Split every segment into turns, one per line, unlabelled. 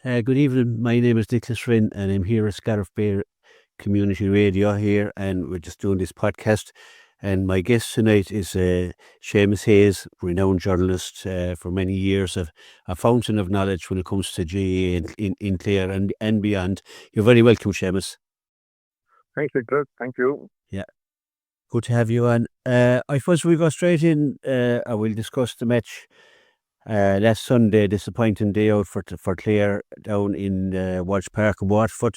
Good evening. My name is Nicholas Rynne, and I'm here at Scariff Bay Community Radio here, and we're just doing this podcast. And my guest tonight is Seamus Hayes, renowned journalist for many years, a fountain of knowledge when it comes to GAA in Clare and beyond. You're very welcome, Seamus.
Thanks, Victor. Thank you.
Yeah, good to have you on. I suppose we go straight in. I will discuss the match. Last Sunday, disappointing day out for Clare down in Walsh Park in Waterford.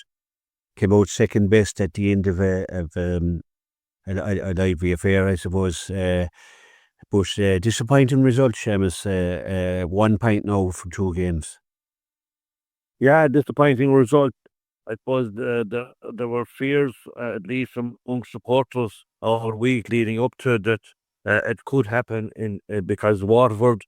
Came out second best at the end of a lively affair, I suppose. But disappointing result, Seamus. 1 point now from 2 games.
Yeah, disappointing result. I suppose there were fears, at least among supporters, all week leading up to it, that it could happen because Waterford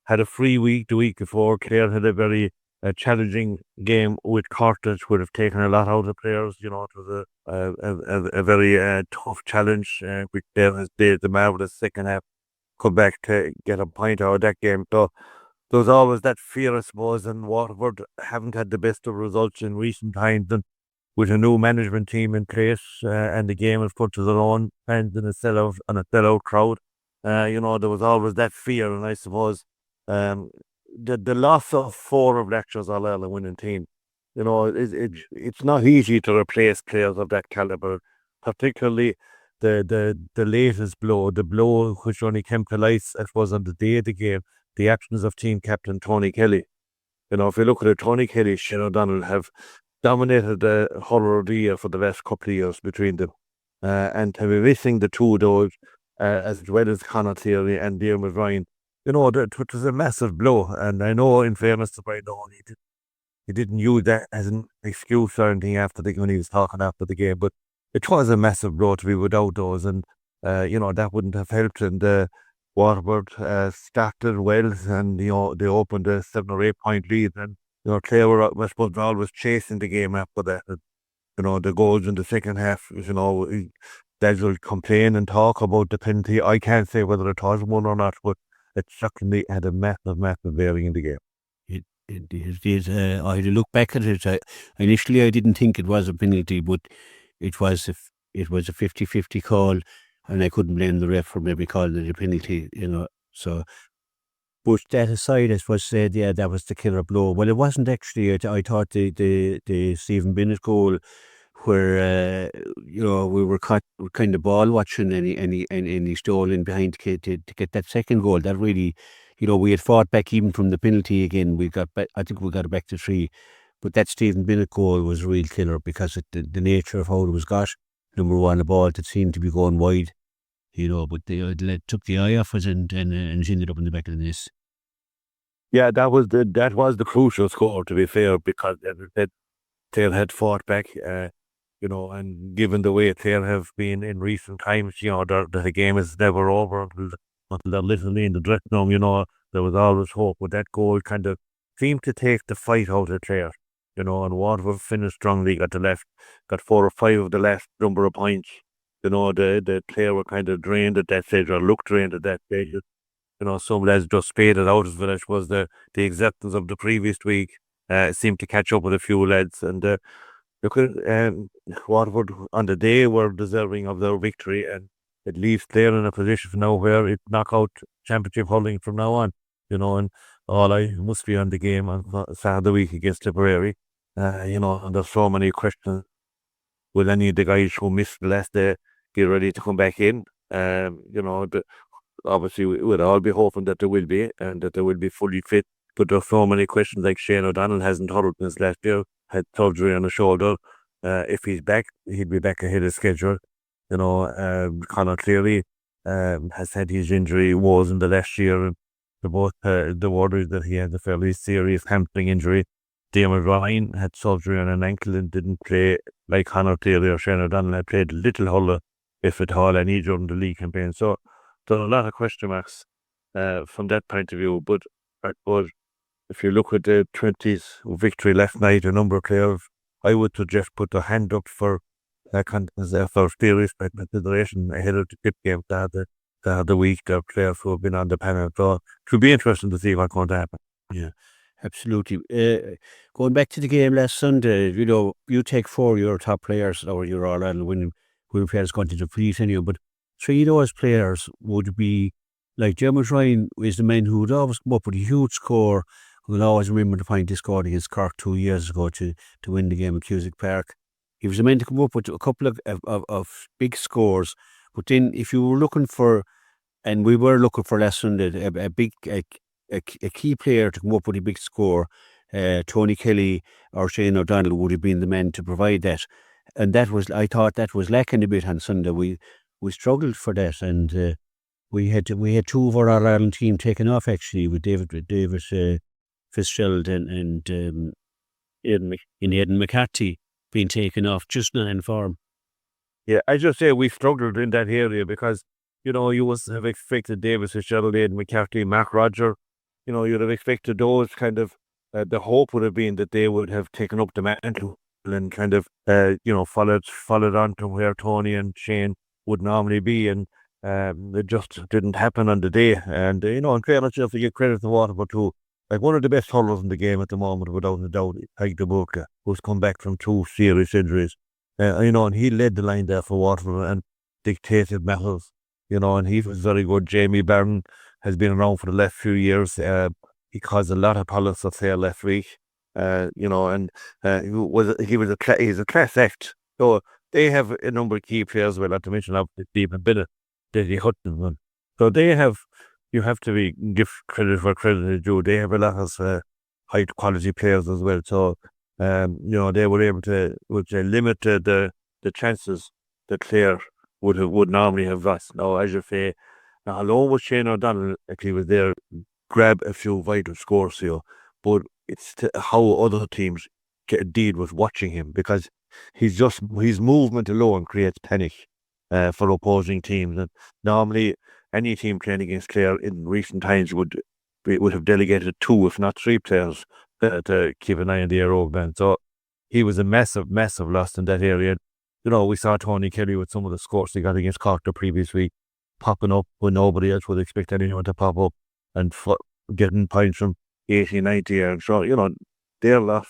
had a free week the week before. Clare had a very challenging game with Cork that would have taken a lot out of players. It was a very tough challenge, which Clare has played the marvellous second half, come back to get a point out of that game. So there was always that fear, I suppose, and Waterford haven't had the best of results in recent times. And with a new management team in place and the game in front of their own fans and a sellout crowd, there was always that fear. And I suppose the loss of 4 of Lectures are a winning team. It's not easy to replace players of that caliber, particularly the latest blow, the blow which only came to light, it was on the day of the game, the actions of team captain Tony Kelly. If you look at it, Tony Kelly, Shane O'Donnell have dominated the hurler of the year for the last couple of years between them. And to be missing the two of those, as well as Conor Theory and Diarmuid Ryan, it was a massive blow. And I know, in fairness to Brian Dohan, he didn't use that as an excuse or anything when he was talking after the game, but it was a massive blow to be without those, and that wouldn't have helped. And Waterford started well, and they opened a 7 or 8 point lead, and Clare were, I suppose, always chasing the game after that. And, the goals in the second half, they will complain and talk about the penalty. I can't say whether it was one or not, but it certainly had a massive bearing in the game.
It is. I had to look back at it. Initially, I didn't think it was a penalty, but it was a 50-50 call, and I couldn't blame the ref for maybe calling it a penalty. So. But that aside, I suppose that was the killer blow. Well, it wasn't actually. I thought the Stephen Bennett goal, where we were caught kind of ball watching, and he stole in behind to get that second goal. That really, we had fought back even from the penalty again. We got back. I think we got it back to 3. But that Stephen Bennett goal was a real killer because the nature of how it was got. Number one, a ball that seemed to be going wide. But they took the eye off us and ended up in the back of the net.
Yeah, that was the crucial score, to be fair, because Clare had fought back, and given the way Clare have been in recent times, the game is never over until they're literally in the dressing room. There was always hope, but that goal kind of seemed to take the fight out of Clare, and Waterford finished strongly, got 4 or 5 of the last number of points. The Clare were kind of drained at that stage, or looked drained at that stage. Some lads just spaded out of it. I suppose the acceptance of the previous week seemed to catch up with a few lads. And Waterford on the day were deserving of their victory, and it leaves Clare in a position now where it knockout championship hurling from now on. And all I must be on the game on Saturday week against Tipperary. And there's so many questions. Will any of the guys who missed the last day get ready to come back in? Obviously, we would all be hoping that there will be, and that they will be fully fit. But there's so many questions, like Shane O'Donnell hasn't hurled since last year, had surgery on the shoulder. If he's back, he'd be back ahead of schedule. Conor Cleary has had his injury woes in the last year, and both the word that he had a fairly serious hamstring injury. Diarmuid Ryan had surgery on an ankle and didn't play like Conor Cleary or Shane O'Donnell had played little hurler, if at all, any during the league campaign. So there are a lot of question marks from that point of view. But I suppose if you look at the 20s victory last night, a number of players, I would suggest put their hand up for serious consideration ahead of the tip game the week. There are players who have been on the panel. So it will be interesting to see what's going to happen.
Yeah. Absolutely. Going back to the game last Sunday, you take 4 of your top players, or your All Ireland winning players going to defeat anyway, but 3 of those players would be like Seamus Rynne is the man who would always come up with a huge score. We'll always remember the point he scored against Cork 2 years ago to win the game at Cusack Park. He was the man to come up with a couple of big scores, but then if you were looking for, and we were looking for last Sunday, a key player to come up with a big score, Tony Kelly or Shane O'Donnell would have been the men to provide that. And I thought that was lacking a bit on Sunday. We struggled for that, and we had 2 of our All Ireland team taken off actually, with David Fitzgerald and Aidan McCarthy being taken off, just not in form.
Yeah, I just say we struggled in that area because, you would have expected Davis, Fitzgerald, Aidan McCarthy, Mark Roger. You'd have expected those kind of, the hope would have been that they would have taken up the mantle and kind of, followed on to where Tony and Shane would normally be. And it just didn't happen on the day. And, in fairness, you have to give credit to Waterford too. Like one of the best hurlers in the game at the moment, without a doubt, Ike DeBoca, who's come back from 2 serious injuries. And he led the line there for Waterford and dictated matters, and he was very good. Jamie Byrne has been around for the last few years. He caused a lot of problems up there last week, and he's a class act. So they have a number of key players, well, not to mention obviously Stephen Bennett, Dizzy Hutton. So you have to give credit where credit is due. They have a lot of high quality players as well. So, they were able to limit the chances that Clare would normally have lost. Now, as you say, now alone with Shane O'Donnell, actually was there, grab a few vital scores here, but it's how other teams deal with watching him, because his movement alone creates panic for opposing teams. And normally, any team playing against Clare in recent times would have delegated 2, if not 3 players to keep an eye on the aerobic band. So he was a massive, massive loss in that area. We saw Tony Kelly with some of the scores he got against Cork the previous week, popping up when nobody else would expect anyone to pop up, and getting points from 80, 90 yards. So, their loss,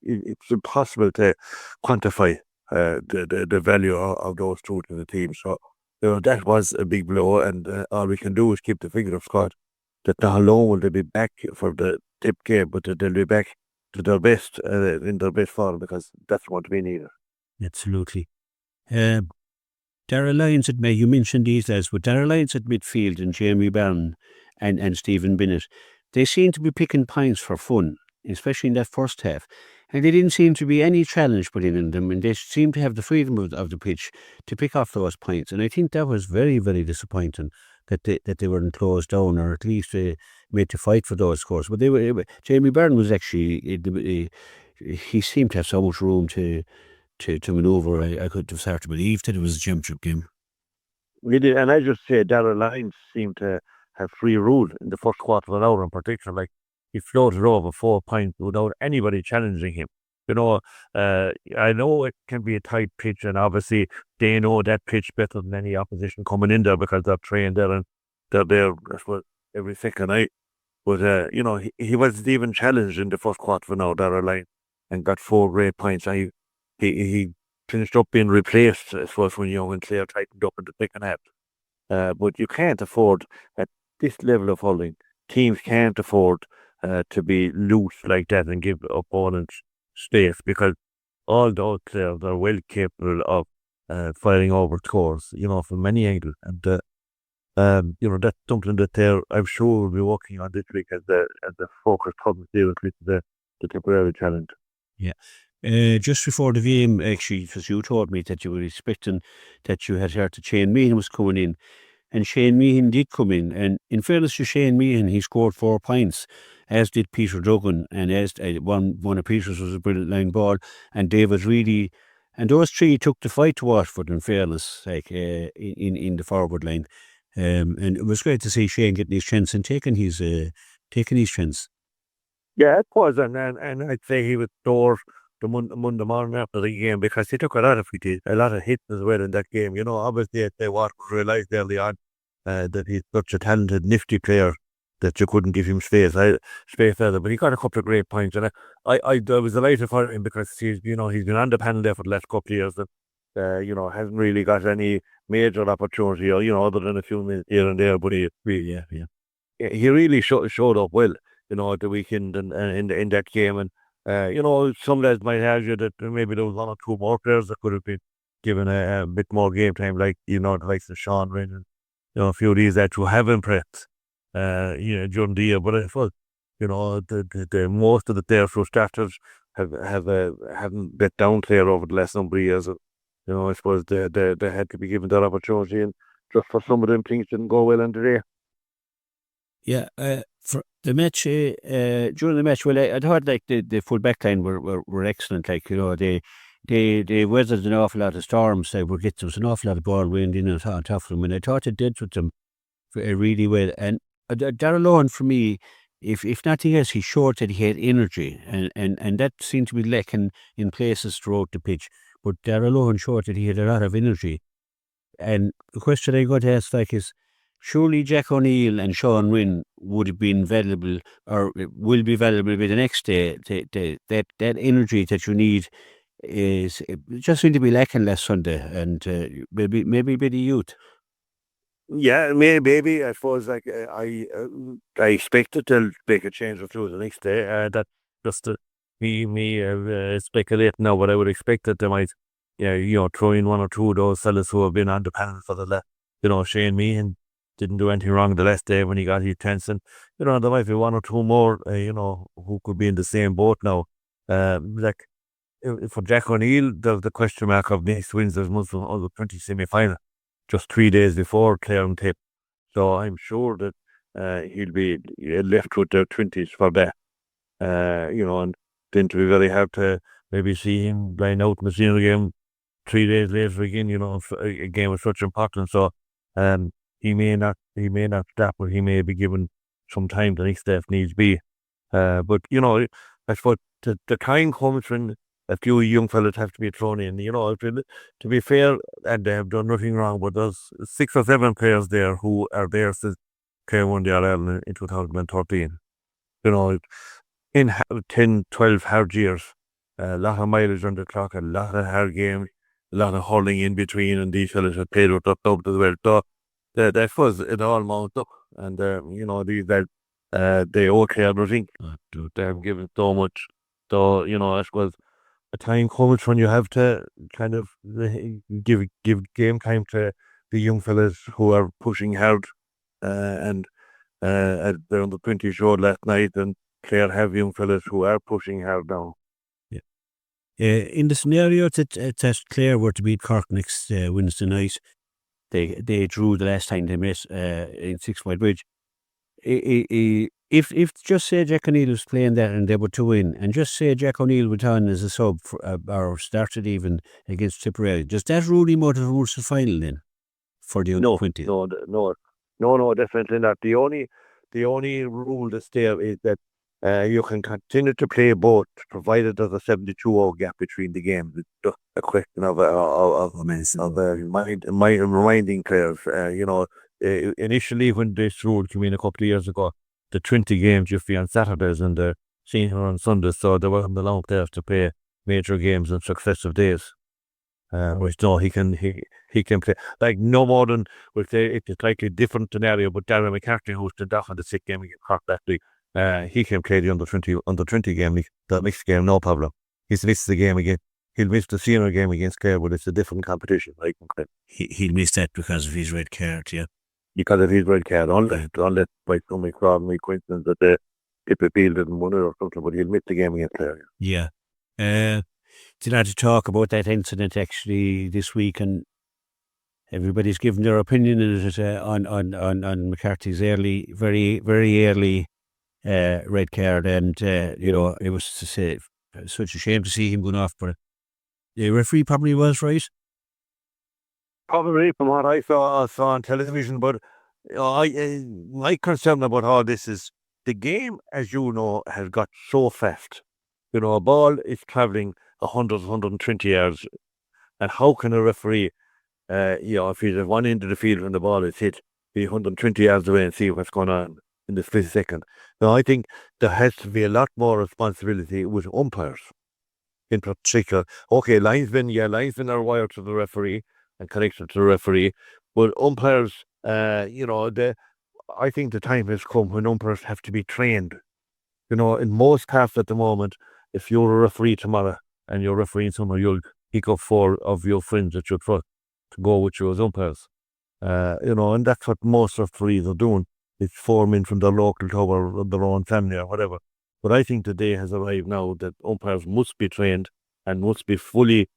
it's impossible to quantify the value of those 2 to the team. So, that was a big blow, and all we can do is keep the fingers crossed that not alone will they be back for the tip game, but that they'll be back to their best, in their best form, because that's what we need.
Absolutely. Darragh Lyons you mentioned these guys, but Darragh Lyons at midfield and Jamie Byrne and Stephen Bennett, they seem to be picking points for fun, especially in that first half. And there didn't seem to be any challenge put in them, and they seemed to have the freedom of the pitch to pick off those points. And I think that was very, very disappointing that they weren't closed down, or at least made to fight for those scores. But Jamie Byrne was actually, he seemed to have so much room to manoeuvre. I could have started to believe that it was a championship game.
We did, and I just say Darragh Lyons seemed to have free rule in the first quarter of an hour in particular. Like, he floated over 4 points without anybody challenging him. I know it can be a tight pitch, and obviously they know that pitch better than any opposition coming in there, because they're trained there and they're there every second night. But he wasn't even challenged in the first quarter of an hour, Darragh Lyons, and got 4 great points. And he finished up being replaced, I suppose, when Clare tightened up in the second half. But you can't afford, at this level of hurling, teams can't afford to be loose like that and give opponents space, because all those players are well capable of firing over scores, from any angle. And that's something that I'm sure will be working on this week as the focus comes seriously to the temporary challenge.
Yeah. Just before the game, actually, because you told me that you were expecting that you had heard that Shane Meehan was coming in, and Shane Meehan did come in. And in fairness to Shane Meehan, he scored 4 points, as did Peter Duggan, and as one of Peter's was a brilliant line ball, and David Reedy, and those 3 took the fight to Waterford, in fairness, like in the forward line. And it was great to see Shane getting his chance and taking his chance.
Yeah, it was, and I'd say he was sore the Monday morning after the game, because he took a lot of hits as well in that game. Obviously, they realised early on that he's such a talented, nifty player, that you couldn't give him space either. But he got a couple of great points, and I was delighted for him because he's been on the panel there for the last couple of years, and hasn't really got any major opportunity, other than a few minutes here and there. But he really showed up well, at the weekend and in that game. And some lads might argue that maybe there was one or two more players that could have been given a bit more game time, like the likes of Sean Rynne and a few of these that who have impressed, during the year. But I thought, the most of the players who starters haven't let down Clare over the last number of years. I suppose they had to be given that opportunity, and just for some of them things didn't go well in the day.
Yeah, for the match, during the match, well, I thought like the full back line were excellent. Like, they weathered an awful lot of storms. There was an awful lot of ball wind in and on top of them, and I thought it did with them really well. And Darrell Owen, for me, if nothing else, he showed that he had energy, and that seemed to be lacking in places throughout the pitch. But Darrell Owen showed that he had a lot of energy. And the question I got to ask is, surely Jack O'Neill and Sean Rynne would have been valuable, or will be valuable by the next day. That energy that you need is just seemed to be lacking last Sunday, and maybe by the youth.
Yeah, maybe. I suppose I expected they'll make a change or two the next day. That just me speculate now, but I would expect that they might, throw in one or two of those fellas who have been on the panel for the Shane Meehan didn't do anything wrong the last day when he got his chance, and there might be one or two more, who could be in the same boat now. Like for Jack O'Neill, the question mark of next Wednesday's Muslim under 20 semi-final, just 3 days before Clare and Tip. So I'm sure that he'll be left with the 20s for that. And then to be very hard to maybe see him line out in the senior game 3 days later again, a game of such importance. So he may not stop, but he may be given some time the next day if needs be. But I suppose the time comes when a few young fellas have to be thrown in. To be fair, and they have done nothing wrong, but there's 6 or 7 players there who are there since Clare won the All-Ireland in 2013. In 10, 12 hard years, a lot of mileage on the clock, a lot of hard games, a lot of hurling in between, and these fellas have played with up as well. So that was it all mounted up, and these they owe Clare nothing. They have given so much. So I suppose a time comes when you have to kind of give game time to the young fellas who are pushing hard, and they're on the 20 showed last night, and Clare have young fellas who are pushing hard now.
In the scenario that Clare were to beat Cork next Wednesday night, they drew the last time they met in 6 Mile Bridge. If just say Jack O'Neill was playing that and they were to win, and just say Jack O'Neill went on as a sub or started even against Tipperary, does that rule him out of the Ulster final then for the under 20?
No, definitely not. The only rule that's there is that you can continue to play both, provided there's a 72-hour gap between the games. It's just a question of reminding players. Initially when this rule came in a couple of years ago, the 20 games used to be on Saturdays and the senior on Sundays, so they weren't allowed players to play major games on successive days. Which no, he can play like no more than, we'll say it's a slightly different scenario, but Darren McCarthy, who stood off on the 6th game against Cork that week, he can play the under 20 game, the mixed game, no problem. He's missed the game again. He'll miss the senior game against Clare, but it's a different competition.
He'll miss that because of his red card, yeah.
Because of his red card, unless by some extraordinary coincidence that the Appeal didn't win it or something, but he'll miss the game against Clare.
Yeah. Did I to talk about that incident actually this week, and everybody's given their opinion on McCarthy's very early red card, and it was such a shame to see him going off, but the referee probably was right.
Probably from what I saw on television, but my concern about all this is the game, as you know, has got so fast. A ball is travelling 100, 120 yards, and how can a referee, if he's at one end of the field when the ball is hit, be 120 yards away and see what's going on? in the split second. Now, I think there has to be a lot more responsibility with umpires in particular. Okay, linesmen are wired to the referee and connected to the referee, but umpires, I think the time has come when umpires have to be trained. In most casts at the moment, if you're a referee tomorrow and you're refereeing somewhere, you'll pick up 4 of your friends that you trust to go with you as umpires. And that's what most referees are doing. It's forming from their local club or their own family or whatever. But I think the day has arrived now that umpires must be trained and must be fully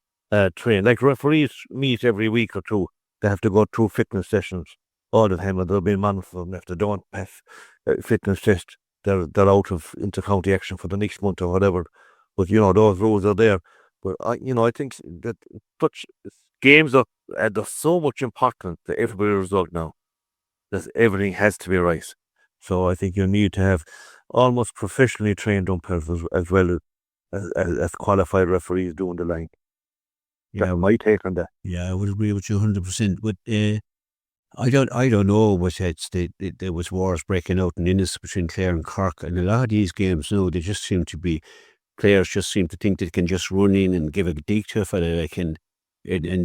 trained. Like referees meet every week or two. They have to go through fitness sessions all the time, and there'll be a man for them. If they don't pass fitness test, they're out of inter-county action for the next month or whatever. But those rules are there. But I think that such games are there's so much importance to every result now that everything has to be right. So I think you need to have almost professionally trained umpires as well as qualified referees doing the line.
Yeah,
That's my take on that.
yeah, I would agree with you 100%. But I don't know, but there was wars breaking out in Innis between Clare and Cork, and a lot of these games now they just seem to be players just seem to think they can just run in and give a dig to a fella like and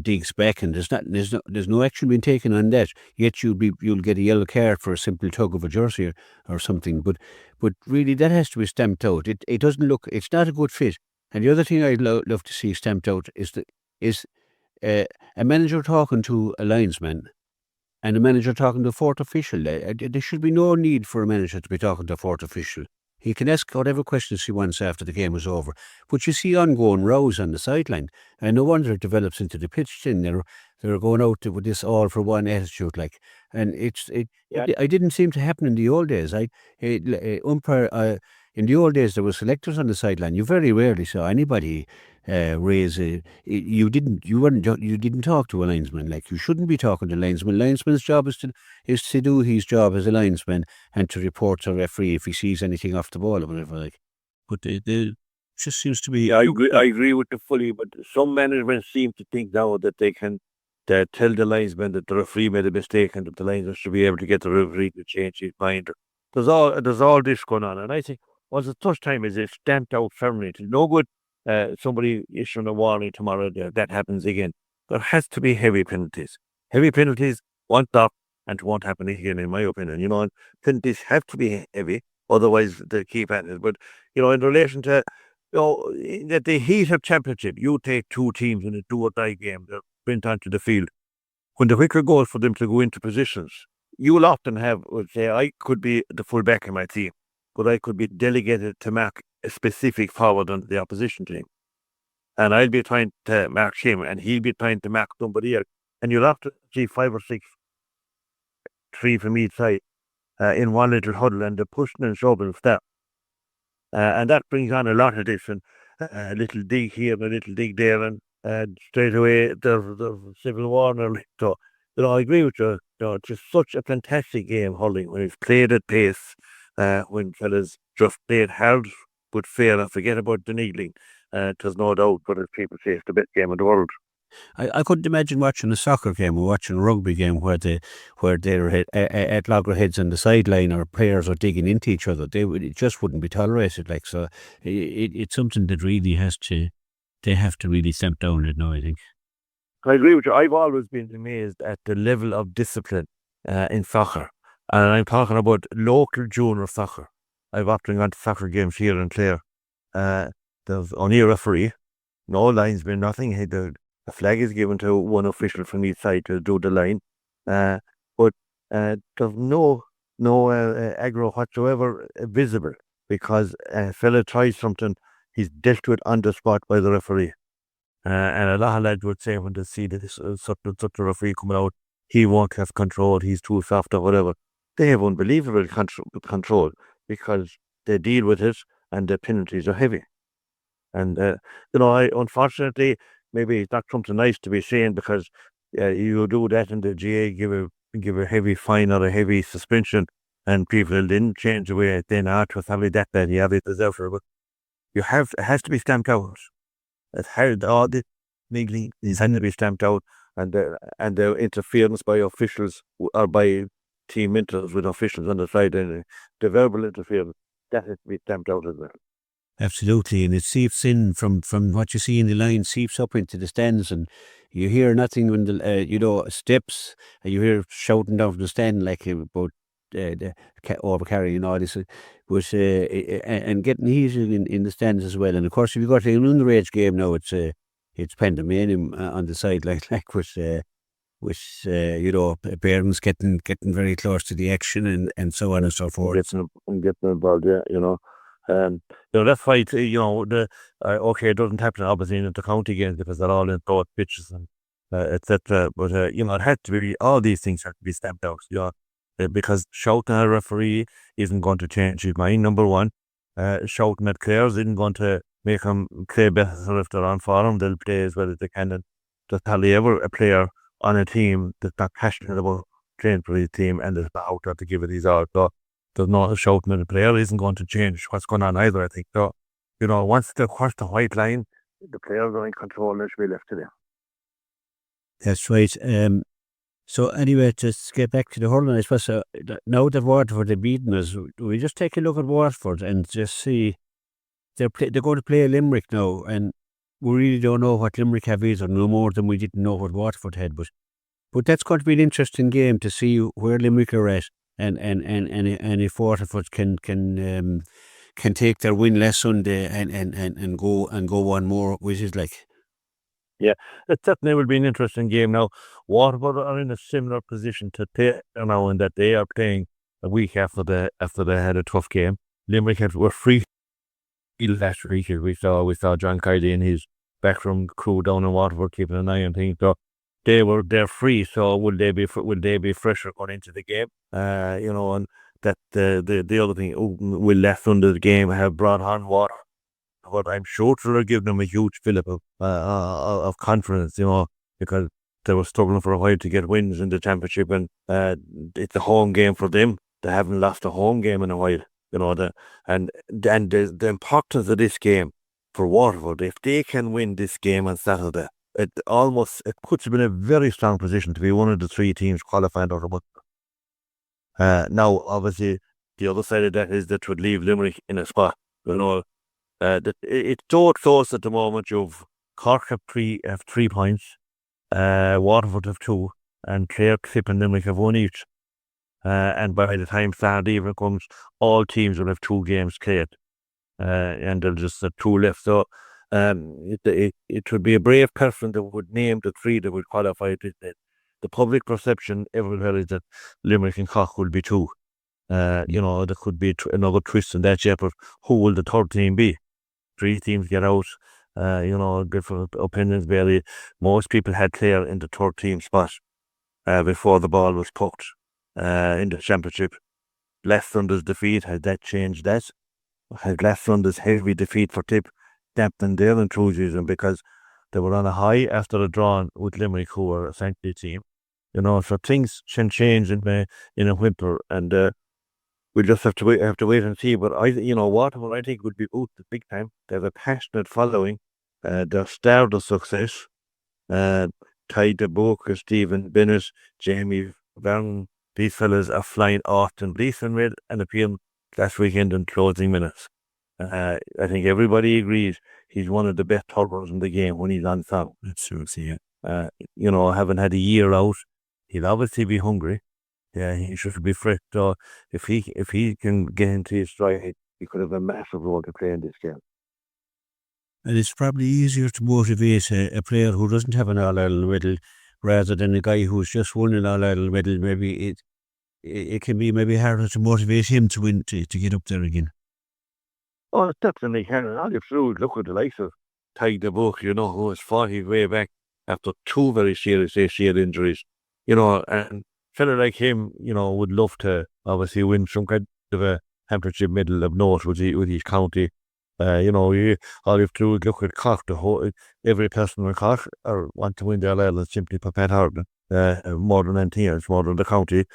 digs back, and there's no action being taken on that. Yet you'll get a yellow card for a simple tug of a jersey or something. But really that has to be stamped out. It doesn't look. It's not a good fit. And the other thing I'd love to see stamped out is a manager talking to a linesman and a manager talking to a fourth official. There should be no need for a manager to be talking to a fourth official. He can ask whatever questions he wants after the game is over. But you see ongoing rows on the sideline, and no wonder it develops into the pitch. Then they're going out with this all for one attitude, like, and I didn't seem to happen in the old days. Umpire. In the old days, there were selectors on the sideline. You very rarely saw anybody raise a. You didn't talk to a linesman. Like, you shouldn't be talking to a linesman. Linesman's job is to do his job as a linesman and to report to a referee if he sees anything off the ball or whatever. Like, but it just seems to be.
Yeah, I agree with you fully, but some management seem to think now that they can tell the linesman that the referee made a mistake and that the linesman should be able to get the referee to change his mind. There's all this going on, and I think once the first time is it's stamped out firmly. It's no good somebody issuing a warning tomorrow that happens again. There has to be heavy penalties. Heavy penalties won't stop and it won't happen again, in my opinion. And penalties have to be heavy, otherwise they keep at it. But in relation to that the heat of championship, you take 2 teams in a do-or-die game. They're went onto the field. When the whistle goes for them to go into positions, you will often say, I could be the full-back in my team, but I could be delegated to mark a specific forward on the opposition team. And I'll be trying to mark him, and he'll be trying to mark somebody else. And you'll have to see 5 or 6, 3 from each side in one little huddle, and the pushing and shoving stuff. And that brings on a lot of different little dig here and a little dig there, and straight away there's civil war. So, I agree with you. It's just such a fantastic game, hurling, when it's played at pace, when fellas just played hard but fair and forget about the needling. There's no doubt, but as people say, it's the best game in the world.
I couldn't imagine watching a soccer game or watching a rugby game where they're at loggerheads on the sideline or players are digging into each other. It just wouldn't be tolerated. Like, so, it's something that really they have to really stamp down it now, I think.
I agree with you. I've always been amazed at the level of discipline in soccer. And I'm talking about local junior soccer. I've often gone to soccer games here in Clare. There's only a referee, no linesman, nothing. The flag is given to one official from each side to do the line. But there's no aggro whatsoever visible, because a fella tries something, he's dealt with on the spot by the referee. And a lot of lads would say when they see this such a referee coming out, he won't have control, he's too soft or whatever. They have unbelievable control because they deal with it and the penalties are heavy. And, unfortunately, maybe it's not something nice to be saying, because you do that and the GA give a heavy fine or a heavy suspension, and people then change the way then was probably that bad, you have it deserved for, but it has to be stamped out. It's hard, all the niggling is to be stamped out, and the interference by officials or by team intervals with officials on the side, and the verbal interference, that has to be stamped out as well.
Absolutely, and it seeps in from what you see in the line, seeps up into the stands, and you hear nothing when the steps, and you hear shouting down from the stand like about overcarrying and all this, and getting heated in the stands as well. And of course, if you got an underage game now, it's pandemonium on the side, like with parents getting very close to the action and so on and so forth.
Getting involved, that's why okay, it doesn't happen obviously in the county games because they're all in both pitches and etc. But it had to be, all these things have to be stamped out. Because shouting at a referee isn't going to change his mind. Number one, shouting at players isn't going to make them play better if they're on form. They'll play as well as they can. And just hardly ever a player on a team that's not passionate about playing for his team and is not out there to give it his all. So there's no shouting at a player isn't going to change what's going on either, I think. So, once they cross the white line, the players are in control and they should be left to them.
That's right. So anyway, just get back to the hurling, I suppose. Now that Waterford have beaten us, we just take a look at Waterford and just see they're going to play Limerick now, and we really don't know what Limerick have either, no more than we didn't know what Waterford had. But that's going to be an interesting game to see where Limerick are at, and if Waterford can take their win last Sunday and go one more, which is like.
Yeah, it certainly will be an interesting game. Now, Waterford are in a similar position to now in that they are playing a week after they had a tough game. Limerick were free last week. We saw John Kiley and his backroom crew down in Waterford keeping an eye on things. So they're free. So will they be fresher going into the game? And that the other thing, will left under the game have brought on water. But I'm sure it'll give them a huge fillip of confidence, because they were struggling for a while to get wins in the championship, and it's a home game for them. They haven't lost a home game in a while, and the importance of this game for Waterford. If they can win this game on Saturday, it puts them in a very strong position to be one of the three teams qualifying out of Munster. Now, obviously, the other side of that is that would leave Limerick in a spot, it's so close at the moment. You've Cork have 3 points, Waterford have 2, and Clare, Clip and Limerick have 1 each. And by the time Saturday evening comes, all teams will have 2 games played, and they'll just have 2 left. So it would be a brave person that would name the 3 that would qualify. The public perception everywhere is that Limerick and Cork will be 2. There could be another twist in that, but who will the third team be? 3 teams get out. Different opinions vary. Most people had Clare in the third team spot before the ball was pucked in the championship. Last Sunday's defeat, has that changed that? Has last Sunday's heavy defeat for Tip dampened their enthusiasm because they were on a high after a draw with Limerick, who were essentially a team? So things can change in a winter, and we'll just have to wait and see. But Waterford, I think, would be boosted big time. They have a passionate following. They're starved of success. Ty DeBook, Stephen Bennett, Jamie Vernon, these fellas are flying off. And Gleeson made an appeal last weekend in closing minutes. I think everybody agrees he's one of the best hurlers in the game when he's on top.
Absolutely, yeah.
Having had a year out, he'll obviously be hungry. Yeah, he should be fresh. So if he can get into his stride, he could have a massive role to play in this game.
And it's probably easier to motivate a player who doesn't have an All-Ireland medal rather than a guy who's just won an All-Ireland medal. Maybe it can be maybe harder to motivate him to win, to get up there again.
Oh, it definitely can. And all you have to do is look at the likes of Ty DeBook, who was fought his way back after 2 very serious ACL injuries, and fella like him, would love to obviously win some kind of a championship medal of note with his county. All you have to do is look at Cork. Every person in Cork or want to win their All-Ireland simply for Pat Harden, more than anything else, more than the county.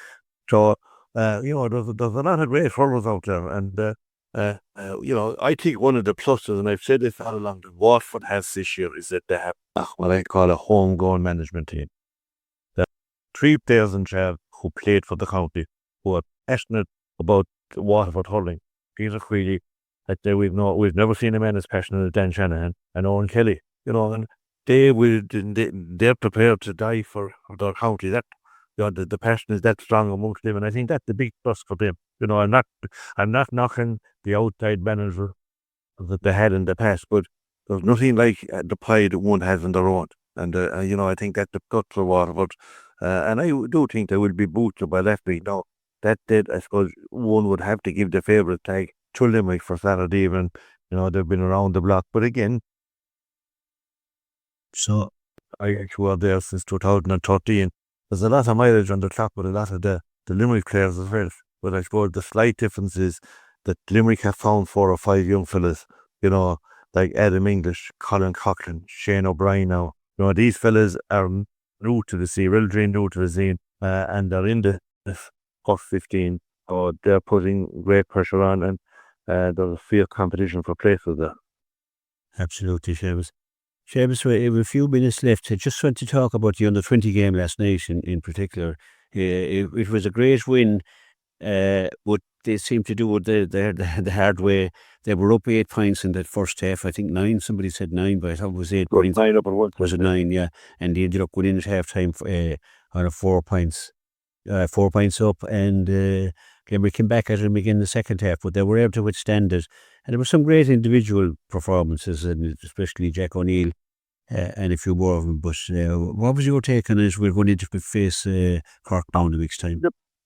So, there's a lot of great hurlers out there, and I think one of the pluses, and I've said this all along, that Waterford has this year is that they have what I call a homegrown management team. 3 players in charge who played for the county. who are passionate about Waterford hurling. Peter Creedy, that we've never seen a man as passionate as Dan Shanahan and Owen Kelly, and they're prepared to die for their county. That the passion is that strong amongst them, and I think that's the big plus for them. I'm not knocking the outside manager that they had in the past, but there's nothing like the pride that one has in their own. And, I think that's the cut for Waterford. And I do think they will be boosted by Lefty. Now, that did, I suppose, one would have to give the favourite tag to Limerick for Saturday evening. They've been around the block. But again, so I actually were there since 2013. There's a lot of mileage on the clock with a lot of the Limerick players as well. But I suppose the slight difference is that Limerick have found 4 or 5 young fellas, like Adam English, Colin Coughlin, Shane O'Brien now. These fellas are new to the sea, really new to the scene, and they're in the first 15. So they're putting great pressure on, and there's a fierce competition for places there.
Absolutely, Seamus. Seamus, we have a few minutes left. I just want to talk about the under-20 game last night in particular. It was a great win, but they seemed to do it the hard way. They were up 8 points in that first half. I think 9. Somebody said 9, but I thought it was 8 points.
9 up at one.
Was it 9? Yeah, and they ended up winning at half time on a 4 points. 4 points up, and Limerick came back at them again in the second half, but they were able to withstand it. And there were some great individual performances, and especially Jack O'Neill and a few more of them. But what was your take on it? We're going to face Cork down the next time.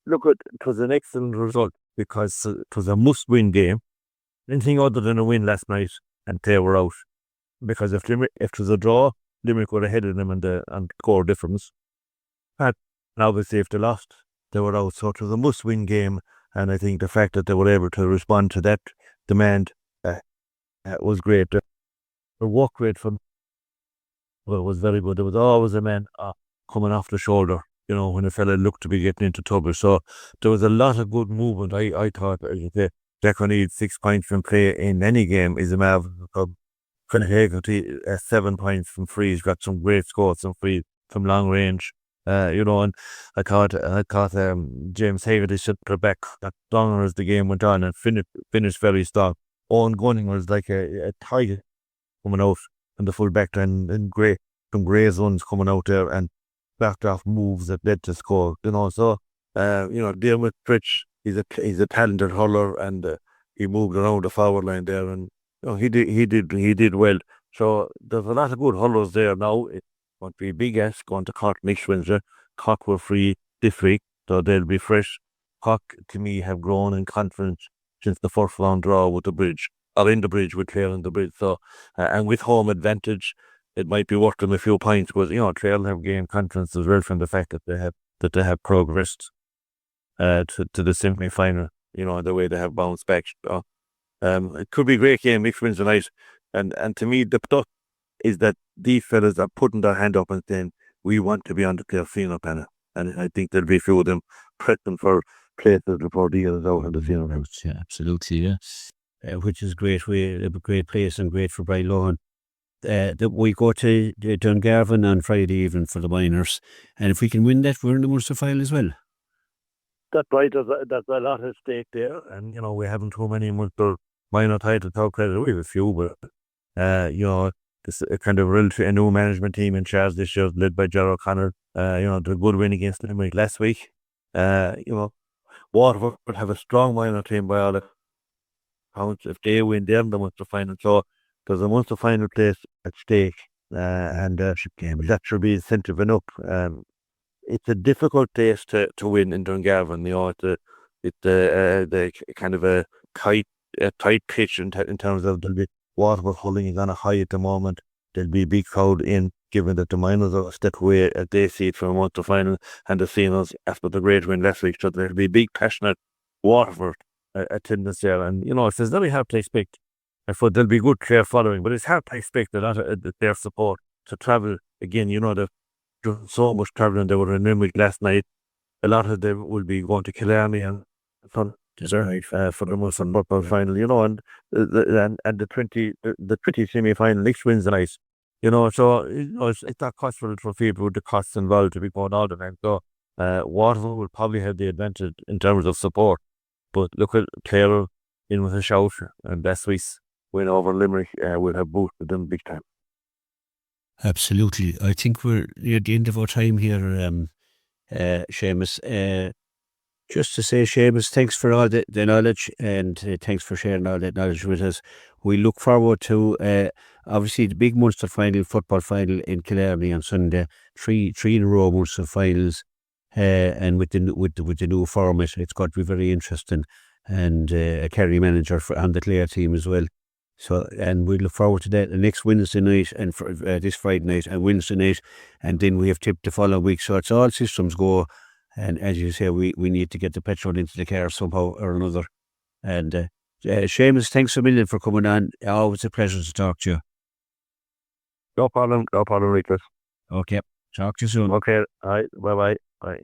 Look, it was an excellent result because it was a must-win game. Anything other than a win last night, and they were out. Because if it was a draw, Limerick would have headed them on the score difference. And obviously, if they lost, they were out. So it was a must-win game, and I think the fact that they were able to respond to that demand was great. The work rate was very good. There was always a man coming off the shoulder, when a fella looked to be getting into trouble. So there was a lot of good movement. I thought Jack O'Neill 6 points from play in any game is a marvelous. Conor Hagerty 7 points from free. He's got some great scores from long range. And I thought James Hagerty should put back that stronger as the game went on and finished very strong. Owen Gunning was like a tight coming out in the full back and some great runs coming out there and backed off moves that led to score. So Dermot Pritch, he's a talented hurler, and he moved around the forward line there, and he did well. So there's a lot of good hurlers there now. It's going to be a big ask going to Cork next Wednesday. Cork were free this week, so they'll be fresh. Cork, to me, have grown in confidence since the first round draw with the Bridge, or in the Bridge with Clare in the Bridge. So, and with home advantage, it might be worth them a few points, but Clare have gained confidence as well from the fact that they have progressed to the semi-final. The way they have bounced back. So, it could be a great game next Wednesday night, and to me the plus is that these fellas are putting their hand up and saying we want to be on the Clare final panel, and I think there'll be a few of them pressing for places before the year is out in the final.
Yeah, absolutely, yeah. Which is great. We have a great place and great for Brian Lohan. We go to Dungarvan on Friday evening for the minors, and if we can win that, we're in the Munster final as well.
That's right. There's a lot at stake there, and we haven't too many Munster minor titles. How credit we have a few, but this a kind of a new management team in charge this year, led by Gerard O'Connor. The good win against Limerick last week. Waterford have a strong minor team by all accounts. If they win, they're in the Munster final. So there's a Munster final place at stake, and that should be incentive enough. It's a difficult place to win in Dungarvan. It's the kind of a tight pitch in terms of there'll be Waterford hurling is on a high at the moment. There'll be a big crowd in, given that the minors are a step away as they see it from a Munster final, and the seniors after the great win last week. So there'll be big passionate Waterford attendance there, and it's very hard to expect. I thought there'll be good Clare following, but it's hard to expect a lot of their support to travel again. They've done so much travelling. They were in Limerick last night. A lot of them will be going to Killarney and for the Munster football final. And the 20 semi-final next Wednesday night. So it's not costful for people with the costs involved to be going all the time. So Waterford will probably have the advantage in terms of support. But look at Clare in with a shout, and that Swiss win over Limerick will have boosted them big time.
Absolutely. I think we're near the end of our time here, Seamus. Just to say, Seamus, thanks for all the knowledge, and thanks for sharing all that knowledge with us. We look forward to obviously the big Munster final, football final in Killarney on Sunday. Three in a row Munster finals, and with the new format, it's going to be very interesting. And a Kerry manager on the Clare team as well. So, and we look forward to that. The next Wednesday night and for this Friday night and Wednesday night, and then we have tipped the following week. So it's all systems go. And as you say, we need to get the petrol into the car somehow or another. And Seamus, thanks a million for coming on. Always a pleasure to talk to you.
No problem, Nicholas.
Okay, talk to you soon.
Okay, all right, bye.